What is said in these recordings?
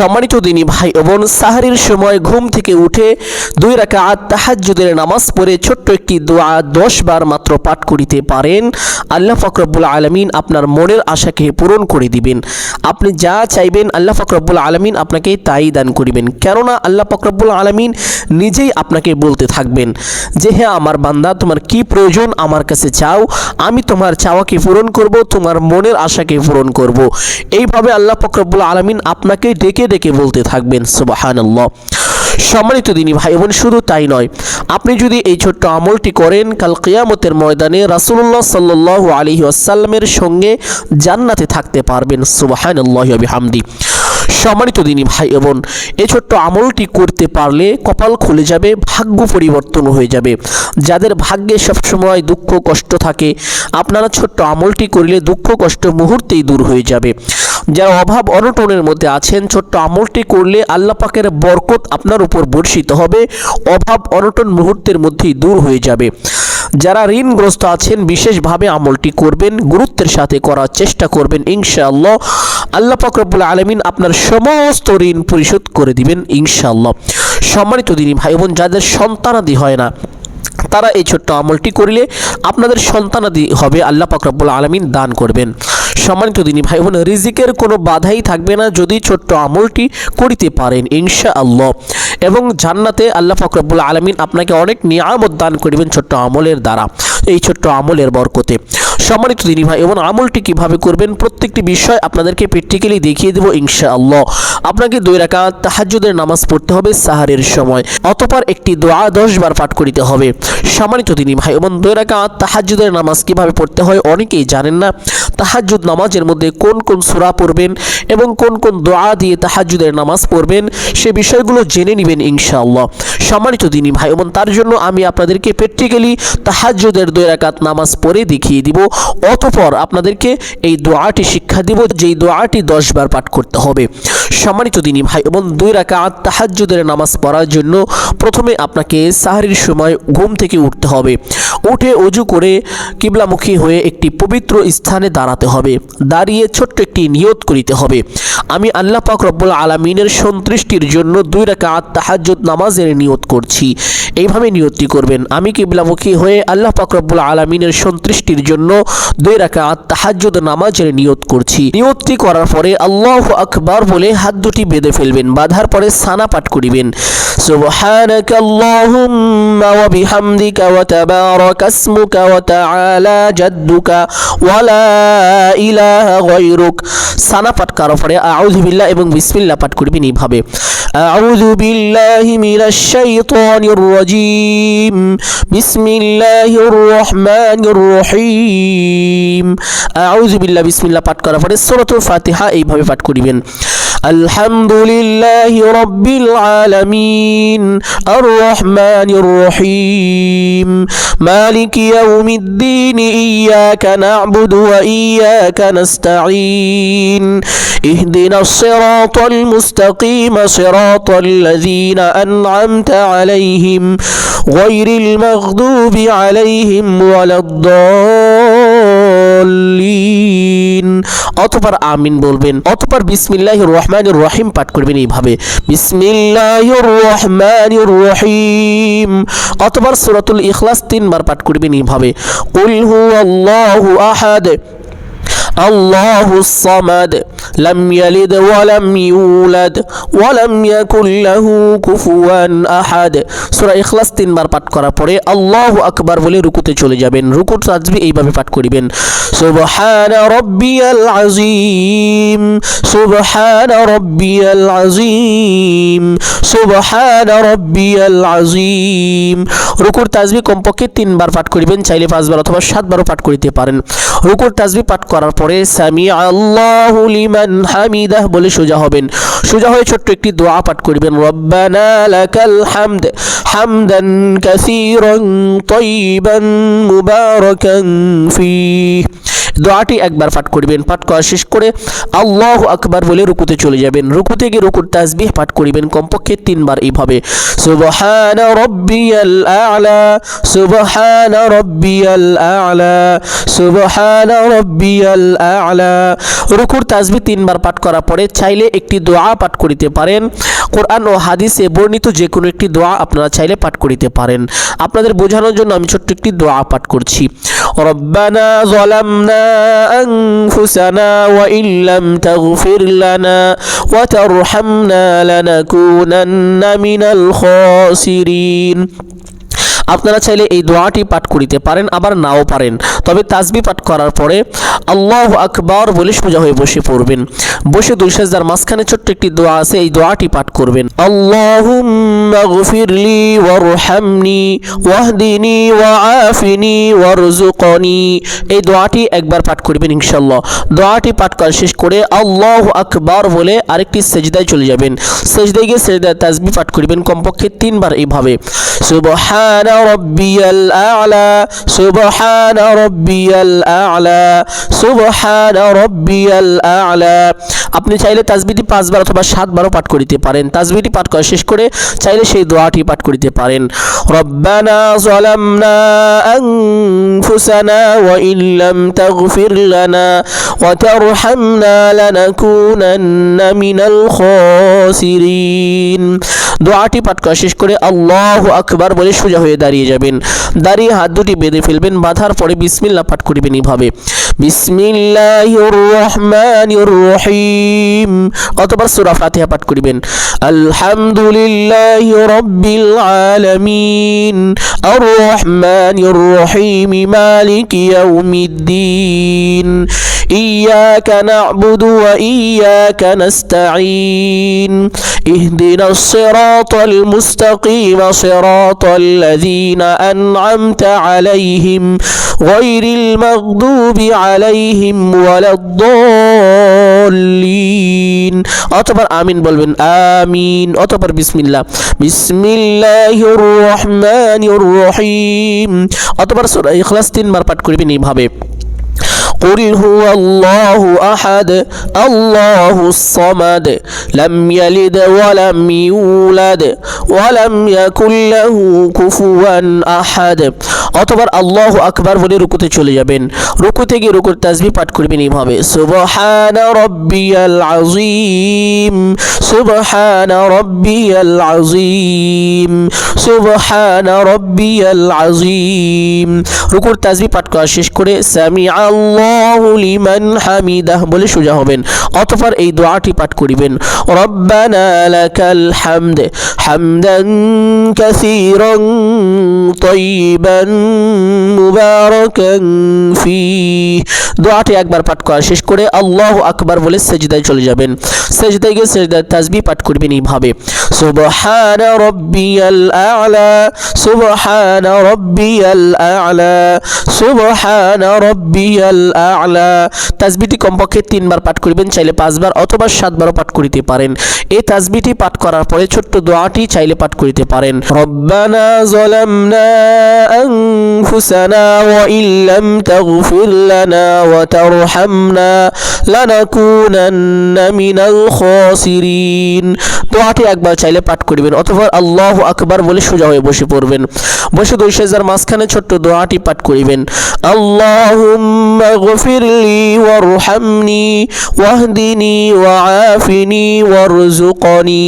সম্মানিত দিনী ভাই বোন, সাহরির সময় ঘুম থেকে উঠে 2 রাকাত তাহাজ্জুদের নামাজ পড়ে ছোট্ট একটি দোয়া 10 বার মাত্র পাঠ করিতে পারেন। আল্লাহ পাক রব্বুল আলামিন আপনার মনের আশাকে পূরণ করে দিবেন। আপনি যা চাইবেন আল্লাহ পাক রব্বুল আলামিন আপনাকে তাই দান করিবেন। কেননা আল্লাহ পাক রব্বুল আলামিন নিজেই আপনাকে বলতে থাকবেন যে হ্যাঁ আমার বান্দা, তোমার কি প্রয়োজন আমার কাছে চাও, আমি তোমার চাওয়াকে পূরণ করব, তোমার মনের আশাকে পূরণ করব। এইভাবে আল্লাহ পাক রব্বুল আলামিন আপনাকে ডেকে ডেকে বলতে থাকবেন। সুবহানাল্লাহ। সম্মানিত দিনী ভাই বোন, শুধু তাই নয়, আপনি যদি এই ছোট্ট আমলটি করেন, কাল কিয়ামতের ময়দানে রাসূলুল্লাহ সাল্লাল্লাহু আলাইহি ওয়াসাল্লামের সঙ্গে জান্নাতে থাকতে পারবেন। সুবহানাল্লাহি ওয়া বিহামদি। সম্মানিত দিনী ভাই বোন, এই ছোট্ট আমলটি করতে পারলে কপাল খুলে যাবে, ভাগ্য পরিবর্তন হয়ে যাবে। যাদের ভাগ্যে সবসময় দুঃখ কষ্ট থাকে, আপনারা ছোট্ট আমলটি করলে দুঃখ কষ্ট মুহূর্তেই দূর হয়ে যাবে। যারা অভাব অনটনের মধ্যে আছেন, ছোট্ট আমলটি করলে আল্লাহ পাকের বরকত আপনার উপর বর্ষিত হবে, অভাব অনটন মুহূর্তের মধ্যেই দূর হয়ে যাবে। যারা ঋণগ্রস্ত আছেন, বিশেষভাবে আমলটি করবেন, গুরুত্বের সাথে করার চেষ্টা করবেন। ইনশাআল্লাহ আল্লাহ পাক রব্বুল আলামিন আপনার সমস্ত ঋণ পরিশোধ করে দিবেন ইনশাআল্লাহ। সম্মানিত দিনী ভাই বোন, যাদের সন্তানাদি হয় না, তারা এই ছোট্ট আমলটি করিলে আপনাদের সন্তানাদি হবে, আল্লাহ পাক রব্বুল আলামিন দান করবেন। সম্মানিত দিনী ভাই বোন, রিজিকের কোনো বাধাই থাকবে না যদি ছোট্ট আমলটি করিতে পারেন ইনশাআল্লাহ। এবং জান্নাতে আল্লাহ পাক রব্বুল আলামিন আপনাকে অনেক নিয়ামত দান করবেন ছোট্ট আমলের দ্বারা, এই ছোট্ট আমলের বরকতে। সম্মানিত দিনী ভাই এবং আমলটি কিভাবে করবেন প্রত্যেকটি বিষয় আপনাদেরকে প্র্যাকটিক্যালি দেখিয়ে দেব ইনশাআল্লাহ। আপনাকে 2 রাকাত তাহাজ্জুদের নামাজ পড়তে হবে সাহারের সময়, অতঃপর একটি দোয়া 10 বার পাঠ করিতে হবে। সম্মানিত দিনী ভাই এবং 2 রাকাত তাহাজ্জুদের নামাজ কিভাবে পড়তে হয় অনেকেই জানেন না। তাহাজ্জুদ নামাজের মধ্যে কোন কোন সূরা পড়বেন এবং কোন কোন দোয়া দিয়ে তাহাজ্জুদের নামাজ পড়বেন সে বিষয়গুলো জেনে নেবেন ইনশাআল্লাহ। সম্মানিত দিনী ভাই এবং তার জন্য আমি আপনাদেরকে প্র্যাকটিক্যালি তাহাজ্জুদের 2 রাকাত নামাজ পড়ে দেখিয়ে দিব, অতঃপর আপনাদেরকে এই দোয়াটি শিক্ষা দিব, যেই দোয়াটি 10 বার পাঠ করতে হবে। সম্মানিত দিনী ভাই এবং 2 রাকাত তাহাজ্জুদের নামাজ পড়ার জন্য প্রথমে আপনাকে সাহরির সময় ঘুম থেকে উঠতে হবে। উঠে ওযু করে কিবলামুখী হয়ে একটি পবিত্র স্থানে দাঁড়াতে হবে। দাঁড়িয়ে ছোট্ট একটি নিয়ত করিতে হবে, আমি আল্লাহ পাক রব্বুল আলামিনের সন্তুষ্টির জন্য 2 রাকাত তাহাজ্জুদ নামাজের নিয়ত করছি। এইভাবে নিয়তটি করবেন, আমি কিবলামুখী হয়ে আল্লাহ পাক রব্বুল আলামিনের সন্তুষ্টির জন্য 2 রাকাত তাহাজ্জুদ নামাজের নিয়ত করছি। নিয়তটি করার পরে আল্লাহু আকবার বলে হাত দুটি বেঁধে ফেলবেন। বাঁধার পরে সানা পাঠ করিবেন, সুবহানাকাল্লাহুম্মা ওয়া বিহামদিকা ওয়া তাবারাকা ইসমুকা ওয়া তাআলা জাদ্দুকা ওয়া লা ইলাহা গায়রুক। সানা পাঠ করার পরে আউযু বিল্লাহ এবং বিসমিল্লাহ পাঠ করিবেন এইভাবে, আউযু বিল্লাহি মিনাশ শাইতানির রাজীম, বিসমিল্লাহির রহমানির রহিম। আউযু বিল্লাহ বিসমিল্লাহ পাঠ করার পরে সূরাতুল ফাতিহা এইভাবে পাঠ করিবেন, আলহামদুলিল্লাহি রাব্বিল আলামিন আর রহমানির রহিম মালিকি ইয়াউমিদ্দিন ইয়াকা না'বুদু ওয়া ইয়াকা নাস্তাঈন ইহদিনাস সিরাতাল মুস্তাকিম সিরাতাল লাযীনা আন'আমতা আলাইহিম গায়রিল মাগদুবি আলাইহিম ওয়ালাদ-দাল্লিন। অতঃপর আমিন বলবেন, অতঃপর বিসমিল্লাহির রহমানির রহিম পাঠ করবেন এইভাবে, বিসমিল্লাহির রহমানির রহিম। অতঃপর সূরাতুল ইখলাস 3 বার পাঠ করবেন এইভাবে, কুল হুয়াল্লাহু আহাদ আল্লাহুস সামাদ লাম ইয়ালিদ ওয়া লাম ইউলাদ ওয়া লাম ইয়াকুল লাহু কুফুয়ান আহাদ। সূরা ইখলাস 3 বার পাঠ করার পরে আল্লাহু আকবার বলে রুকুতে চলে যাবেন। রুকুর তাসবিহ এইভাবে পাঠ করিবেন, সুবহানা রাব্বিয়াল আযীম সুবহানা রাব্বিয়াল আযীম সুবহানা রাব্বিয়াল আযীম। রুকুর তাসবিহ কমপক্ষে 3 বার পাঠ করিবেন, চাইলে 5 বার অথবা 7 বারও পাঠ করিতে পারেন। রুকুর তাসবিহ পাঠ করার পরে সামি আল্লাহু লিমান হামিদাহ বলে সোজা হবেন। সোজা হয়ে ছোট্ট একটি দোয়া পাঠ করবেন, রব্বানা লাকাল হামদ হামদান কাসীরান তাইয়িবান মুবারাকান ফীহ। দোয়াটি একবার পাঠ করবেন। পাঠ করা শেষ করে আল্লাহু আকবার বলে রুকুতে চলে যাবেন। রুকুতে গিয়ে রুকুর তাসবিহ পাঠ করিবেন কমপক্ষে 3 বার এইভাবে, সুবহানা রাব্বিয়াল আ'লা, সুবহানা রাব্বিয়াল আ'লা, সুবহানা রাব্বিয়াল আ'লা। রুকুর তাসবিহ 3 বার পাঠ করার পরে চাইলে একটি দোয়া পাঠ করিতে পারেন। কোরআন ও হাদিসে বর্ণিত যে কোনো একটি দোয়া আপনারা চাইলে পাঠ করিতে পারেন। আপনাদের বোঝানোর জন্য আমি ছোট্ট একটি দোয়া পাঠ করছি। রব্বানা যালামনা আনফুসানা ওয়া ইল্লাম তাগফির লানা ওয়া তারহামনা লানাকুনান্না মিনাল খাসিরিন। আপনারা চাইলে এই দোয়াটি পাঠ করিতে পারেন, আবার নাও পারেন। তবে তাসবিহ পাঠ করার পরে আল্লাহু আকবার বলে সোজা হয়ে বসে পড়বেন। বসে দুই সিজদার মাঝখানে ছোট্ট একটি দোয়া আছে, এই দোয়াটি পাঠ করবেন। আল্লাহুম্মা গফিরলি ওয়ারহামনি ওয়াহদিনি ওয়াআফিনি ওয়ারযুকনি। এই দোয়াটি একবার পাঠ করবেন ইনশাআল্লাহ। দোয়াটি পাঠ করা শেষ করে আল্লাহু আকবার বলে আরেকটি সিজদায় চলে যাবেন। সিজদায় গিয়ে সিজদার তাসবিহ পাঠ করবেন কমপক্ষে 3 বার এইভাবে, সুবহানা রাব্বিয়াল আ'লা, সুবহানা রাব্বিয়াল আ'লা, সুবহানা রাব্বিয়াল আ'লা। আপনি চাইলে তাসবিহটি 5 বার অথবা 7 বারও পাঠ করিতে পারেন। তাসবিহটি পাঠ করা শেষ করে চাইলে সেই দোয়াটি পাঠ করিতে পারেন। রব্বানা যালামনা আনফুসানা ওয়া ইল্লাম তাগফির লানা ওয়া তারহামনা লানাকুনান্না মিনাল খাসিরিন। দোয়াটি পাঠ করা শেষ করে আল্লাহু আকবার বলে সোজা হয়ে দাঁড়িয়ে যাবেন। দাঁড়িয়ে হাত দুটি বেঁধে ফেলবেন। বাঁধার পরে বিসমিল্লাহ পাঠ করিবেন এইভাবে, বিসমিল্লাহির রহমানির রহিম। অতঃপর সূরা ফাতিহা পাঠ করিবেন। আলহামদুলিল্লাহি রাব্বিল আলামিন আর রহমানির রহিম মালিকি ইয়াউমিদ্দিন ইয়াকা না'বুদু ওয়া ইয়াকা নাস্তাঈন ইহদিনাস সিরাতাল মুস্তাকিম সিরাতাল লাযীনা আন'আমতা আলাইহিম গায়রিল মাগদুবি আলাইহিম ওয়ালাদ-দাল্লিন। অতঃপর আমিন বলবেন, আমিন। অতঃপর বিসমিল্লাহ, বিসমিল্লাহির রহমানির রহিম। অতঃপর সূরা ইখলাস 3 বার পাঠ করবেন এইভাবে, قل هو الله أحد الله الصمد لم يلد ولم يولد ولم يكن له كفوا أحد। অতঃপর আল্লাহু আকবার বলে রুকুতে চলে যাবেন। রুকুতে গিয়ে রুকুর তাসবিহ পাঠ করবেন এইভাবে, সুবহানা রাব্বিয়াল আযীম, সুবহানা রাব্বিয়াল আযীম, সুবহানা রাব্বিয়াল আযীম। রুকুর তাসবিহ পাঠ করা শেষ করে সামিআ আল্লাহু লিমান হামিদাহ বলে সোজা হবেন। অতঃপর এই দোয়াটি পাঠ করিবেন, রব্বানা লাকাল হামদ হামদান কাসীরান তাইয়িবান মুবারাকান ফীহ। দোয়াটি একবার পাঠ করা শেষ করে আল্লাহু আকবার বলে সিজদায় চলে যাবেন। সিজদায় গিয়ে সিজদার তাসবিহ পাঠ করবেন এইভাবে, সুবহানা রাব্বিয়াল আ'লা, সুবহানা রাব্বিয়াল আ'লা, সুবহানা রাব্বিয়াল আ'লা। তাসবিহটি কমপক্ষে 3 বার পাঠ করিবেন, চাইলে 5 বার অথবা 7 বারও পাঠ করিতে পারেন। এই তাসবিহটি পাঠ করার পরে ছোট্ট দোয়াটি চাইলে পাঠ করিতে পারেন, রব্বানা যালামনা আনফুসানা ওয়া ইল্লাম তাগফির লানা ওয়া তারহামনা লানাকুনান্না মিনাল খাসিরিন। দোয়াটি একবার চাইলে পাঠ করিবেন। অথবা আল্লাহু আকবার বলে সোজা হয়ে বসে পড়বেন। বসে দুই সিজদার মাঝখানে ছোট্ট দোয়াটি পাঠ করিবেন, আল্লাহুম্মা গফিরলি ওয়ারহামনি ওয়াহদিনি ওয়াআফিনি ওয়ারযুকনি।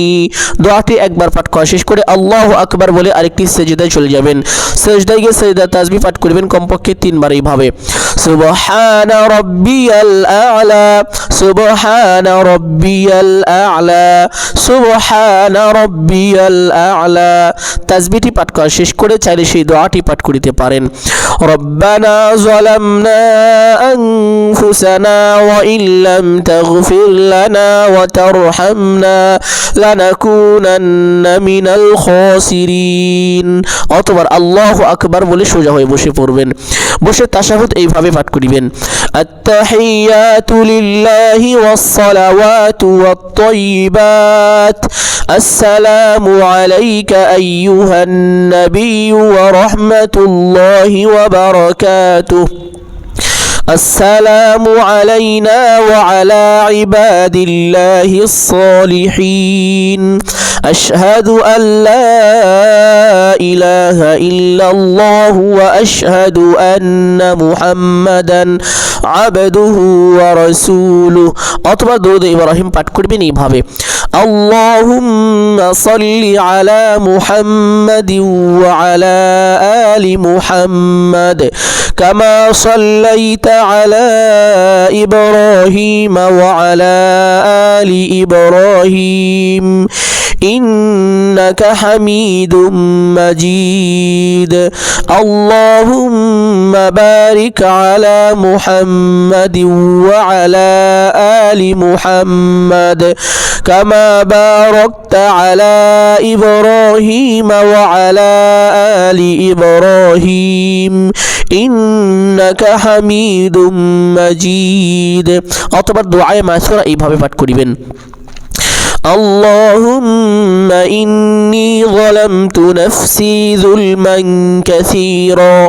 দোয়াটি একবার পাঠ করা শেষ করে আল্লাহু আকবার বলে আরেকটি সিজদায় চলে যাবেন। সিজদায় গিয়ে সিজদার তাসবিহ পাঠ করিবেন কমপক্ষে 3 বার এইভাবে, সুবহানা রাব্বিয়াল আ'লা, সুবহানা রাব্বিয়াল আ'লা, সুবহানা রাব্বিয়াল আ'লা। তাসবিহটি পাঠ করা শেষ করে চাইলে সেই দোয়াটি পাঠ করিতে পারেন, রব্বানা যালামনা আনফুসানা ওয়া ইল্লাম তাগফির লানা ওয়া তারহামনা লানাকুনান্না মিনাল খাসিরিন। অতঃপর আল্লাহু আকবার বলে সোজা হয়ে বসে পড়বেন। বসে তাশাহুদ এইভাবে পাঠ করিবেন, আত-তাহিয়াতু লিল্লাহি ওয়াস-সালাওয়াতু ওয়াত-তাইয়িবাত আসসালামু আলাইকা আইয়ুহান নাবিয়্যু ওয়া রাহমাতুল্লাহি ওয়া বারাকাতুহু السلام علينا وعلى عباد الله الصالحين أشهد أن لا إله إلا الله وأشهد أن محمدا عبده ورسوله অথবা দরুদ ইব্রাহিম পাঠ করবেন এইভাবে اللهم صل على محمد وعلى آل محمد كما صليت على إبراهيم وعلى آل إبراهيم إنك حميد مجيد اللهم بارك على محمد وعلى آل محمد كما باركت على إبراهيم وعلى آل إبراهيم إنك حميد مجيد অথবা দুআয়ে মাসুরা এইভাবে পাঠ করিবেন اللهم إني ظلمت نفسي ظلما كثيرا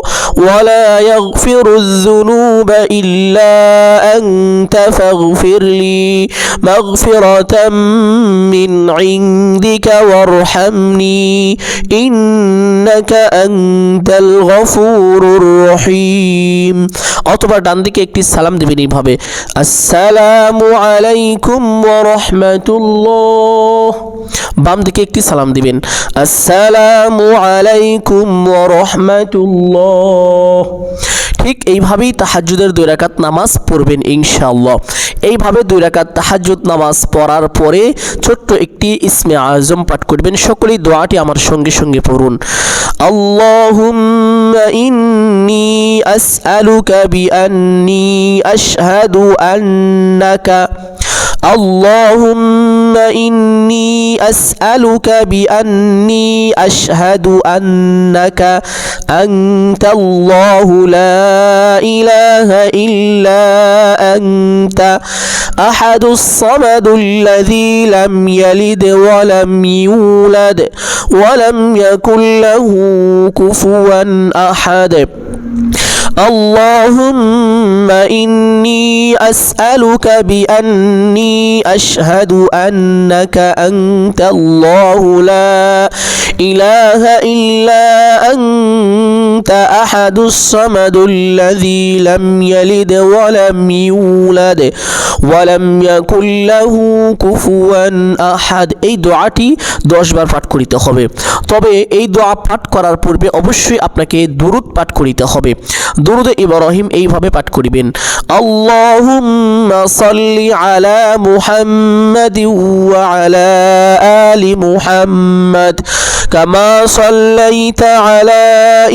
ولا يغفر الذنوب إلا أنت فاغفر لي مغفرة من عندك وارحمني إنك أنت الغفور الرحيم অথবা ডান দিকে একটি সালাম দিবেন এইভাবে আসসালামু আলাইকুম ওয়া রাহমাতুল্লাহ বাম দিকে একটি সালাম দিবেন আসসালামু আলাইকুম ওয়া রাহমাতুল্লাহ ঠিক এইভাবেই তাহাজ্জুদের 2 রাকাত নামাজ পড়বেন ইনশাআল্লাহ এইভাবে 2 রাকাত তাহাজ্জুদ নামাজ পড়ার পরে ছোট্ট একটি ইসমে আজম পাঠ করবেন সকলেই দোয়াটি আমার সঙ্গে সঙ্গে পড়ুন আল্লাহুম্মা ইন্নী আসআলুকা বিআন্নী আশহাদু আন্নাকা اللهم إني أسألك بأني أشهد أنك أنت الله لا إله إلا أنت أحد الصمد الذي لم يلد ولم يولد ولم يكن له كفوا أحد اللهم إني أسألك بأني أشهد أنك أنت الله لا إله إلا أنت أحد الصمد الذي لم يلد ولم يولد ولم يكن له كفوا أحد এই দোয়াটি 10 বার পাঠ করিতে হবে তবে এই দোয়া পাঠ করার পূর্বে অবশ্যই আপনাকে দুরূদ পাঠ করিতে হবে দুরুদ ইব্রাহিম এইভাবে পাঠ করিবেন আল্লাহুম্মা সাল্লি আলা মুহাম্মাদি ওয়া আলা আলি মুহাম্মাদ কামা সাল্লাইতা আলা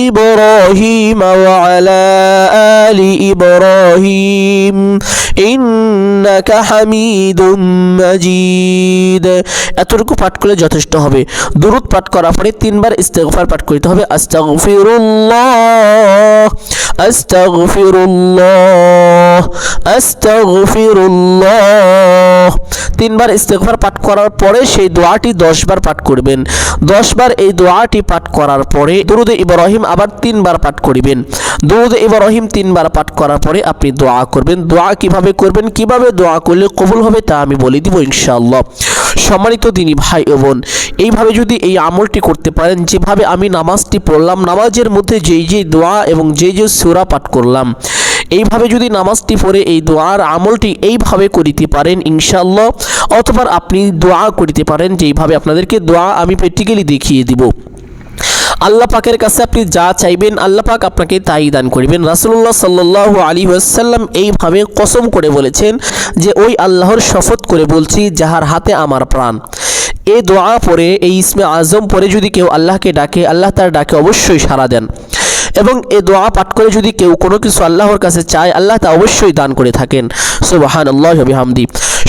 ইব্রাহিম ওয়া আলা আলি ইব্রাহিম ইন্নাকা হামিদুম মাজিদ এতটুকু পাঠ করলে যথেষ্ট হবে দুরুদ পাঠ করার পরে 3 বার ইস্তিগফার পাঠ করতে হবে আস্তাগফিরুল্লাহ আস্তাগফিরুল্লাহ আস্তাগফিরুল্লাহ 3 বার ইস্তিগফার পাঠ করার পরে সেই দোয়াটি 10 বার পাঠ করবেন 10 বার এই দোয়াটি পাঠ করার পরে দুরুদ ইব্রাহিম আবার 3 বার পাঠ করিবেন দুরুদ ইব্রাহিম 3 বার পাঠ করার পরে আপনি দোয়া করবেন দোয়া কিভাবে করবেন কিভাবে দোয়া করলে কবুল হবে তা আমি বলে দিব ইনশাআল্লাহ সম্মানিত দিনী ভাই ও বোন এইভাবে যদি এই আমলটি করতে পারেন যেভাবে আমি নামাজটি পড়লাম নামাজের মধ্যে যেই যেই দোয়া এবং যেই যে সূরা পাঠ করলাম এইভাবে যদি নামাজটি পড়ে এই দোয়ার আমলটি এইভাবে করিতে পারেন ইনশাআল্লাহ অথবা আপনি দোয়া করিতে পারেন যেইভাবে আপনাদেরকে দোয়া আমি প্র্যাকটিক্যালি দেখিয়ে দিব আল্লাহ পাকের কাছে আপনি যা চাইবেন আল্লাহ পাক আপনাকে তাই দান করবেন রাসূলুল্লাহ সাল্লাল্লাহু আলাইহি ওয়াসাল্লাম এইভাবে কসম করে বলেছেন যে ওই আল্লাহর শপথ করে বলছি যাহার হাতে আমার প্রাণ এই দোয়া পড়ে এই ইসমে আজম পড়ে যদি কেউ আল্লাহকে ডাকে আল্লাহ তার ডাকে অবশ্যই সাড়া দেন এবং এই দোয়া পাঠ করে যদি কেউ কোনো কিছু আল্লাহর কাছে চায় আল্লাহ তা অবশ্যই দান করে থাকেন সুবহানাল্লাহি ওয়া বিহামদি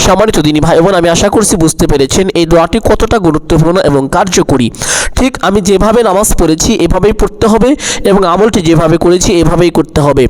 সম্মানিত দিনী ভাই বোন আমি আশা করছি বুঝতে পেরেছেন এই দোয়াটি কতটা গুরুত্বপূর্ণ এবং কার্যকরী ঠিক আমি যেভাবে নামাজ পড়েছি এভাবেই পড়তে হবে এবং আমলটি যেভাবে করেছি এভাবেই করতে হবে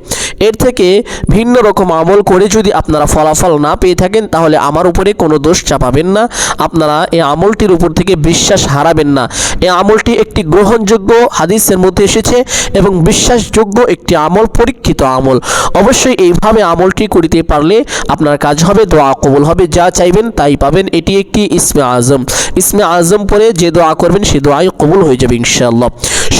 এর থেকে ভিন্ন রকম আমল করে যদি আপনারা ফলাফল না পেয়ে থাকেন তাহলে আমার উপরে কোনো দোষ চাপাবেন না আপনারা এই আমলটির উপর থেকে বিশ্বাস হারাবেন না এই আমলটি একটি গ্রহণযোগ্য হাদিসের মধ্যে এসেছে এবং বিশ্বাসযোগ্য একটি আমল, পরীক্ষিত আমল। অবশ্যই এইভাবে আমলটি করিতে পারলে আপনার কাজ হবে, দোয়া কবুল হবে, যা চাইবেন তাই পাবেন। এটি একটি ইসমে আজম। ইসমে আজম পরে যে দোয়া করবেন সে দোয়াই কবুল হয়ে যাবে ইনশাআল্লাহ।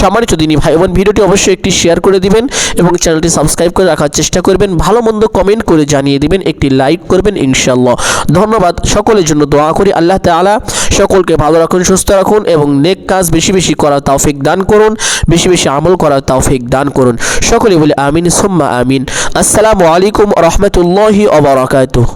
সম্মানিত দিনী ভাই বোন, ভিডিওটি অবশ্যই একটি শেয়ার করে দিবেন এবং চ্যানেলটি সাবস্ক্রাইব করে রাখার চেষ্টা করবেন। ভালো মন্দ কমেন্ট করে জানিয়ে দিবেন, একটি লাইক করবেন ইনশাআল্লাহ। ধন্যবাদ। সকলের জন্য দোয়া করি আল্লাহ তাআলা সকলকে ভালো রাখুন, সুস্থ রাখুন এবং নেক কাজ বেশি বেশি করার তৌফিক দান করুন, বেশি বেশি আমল করার তৌফিক দান করুন। সকলে বলে আমিন সুম্মা আমিন। আসসালামু আলাইকুম ওয়া রাহমাতুল্লাহি ওয়া বারাকাতুহু।